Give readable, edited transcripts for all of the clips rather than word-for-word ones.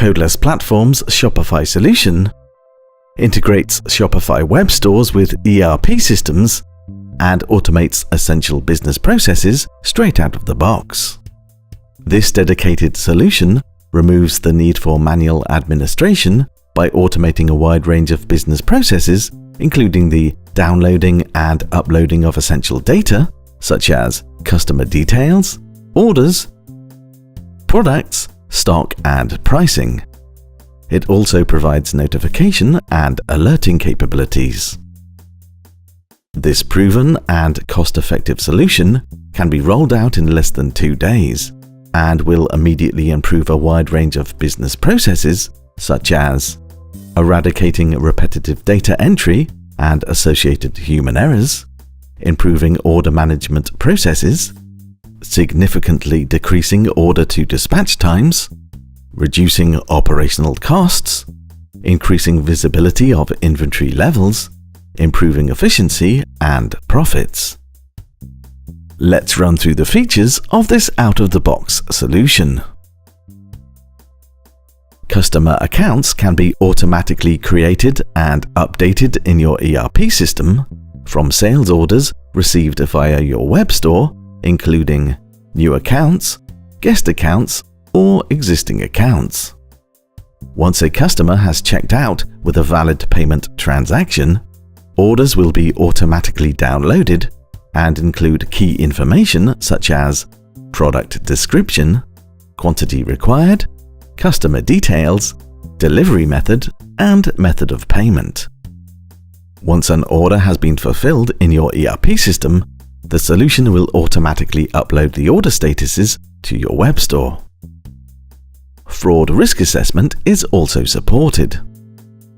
Codeless Platforms Shopify solution integrates Shopify web stores with ERP systems and automates essential business processes straight out of the box. This dedicated solution removes the need for manual administration by automating a wide range of business processes, including the downloading and uploading of essential data, such as customer details, orders, products, stock, and pricing. It also provides notification and alerting capabilities. This proven and cost-effective solution can be rolled out in less than 2 days and will immediately improve a wide range of business processes, such as eradicating repetitive data entry and associated human errors, improving order management processes, significantly decreasing order-to-dispatch times, reducing operational costs, increasing visibility of inventory levels, improving efficiency and profits. Let's run through the features of this out-of-the-box solution. Customer accounts can be automatically created and updated in your ERP system from sales orders received via your web store, including new accounts, guest accounts, or existing accounts. Once a customer has checked out with a valid payment transaction, orders will be automatically downloaded and include key information such as product description, quantity required, customer details, delivery method, and method of payment. Once an order has been fulfilled in your ERP system, the solution will automatically upload the order statuses to your web store. Fraud risk assessment is also supported.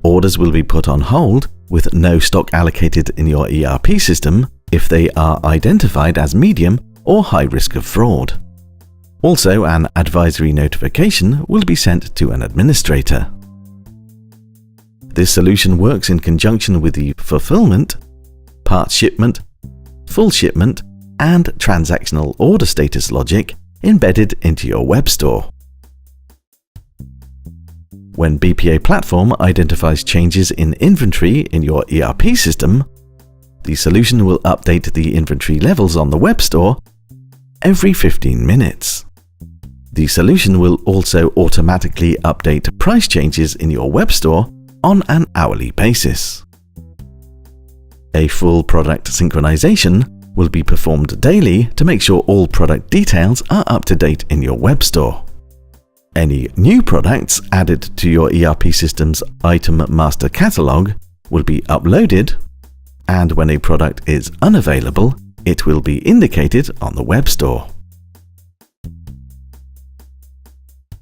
Orders will be put on hold with no stock allocated in your ERP system if they are identified as medium or high risk of fraud. Also, an advisory notification will be sent to an administrator. This solution works in conjunction with the fulfillment, part shipment, full shipment, and transactional order status logic embedded into your web store. When BPA Platform identifies changes in inventory in your ERP system, the solution will update the inventory levels on the web store every 15 minutes. The solution will also automatically update price changes in your web store on an hourly basis. A full product synchronization will be performed daily to make sure all product details are up to date in your web store. Any new products added to your ERP system's item master catalog will be uploaded, and when a product is unavailable, it will be indicated on the web store.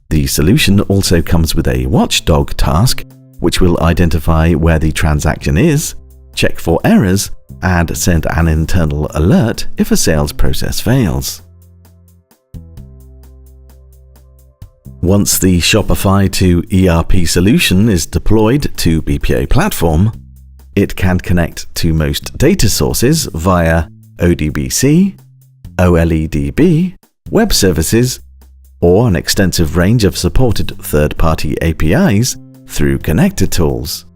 The solution also comes with a watchdog task, which will identify where the transaction is, check for errors, and send an internal alert if a sales process fails. Once the Shopify to ERP solution is deployed to BPA Platform, it can connect to most data sources via ODBC, OLEDB, web services, or an extensive range of supported third-party APIs through connector tools.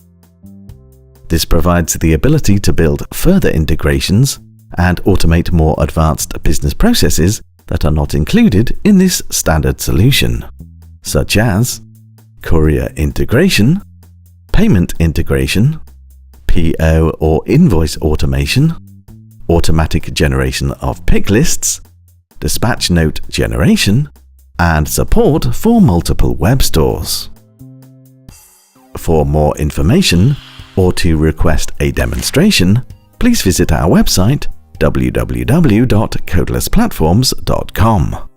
This provides the ability to build further integrations and automate more advanced business processes that are not included in this standard solution, such as Courier integration, payment integration, PO or invoice automation, automatic generation of pick lists, dispatch note generation, and support for multiple web stores. For more information or to request a demonstration, please visit our website www.codelessplatforms.com.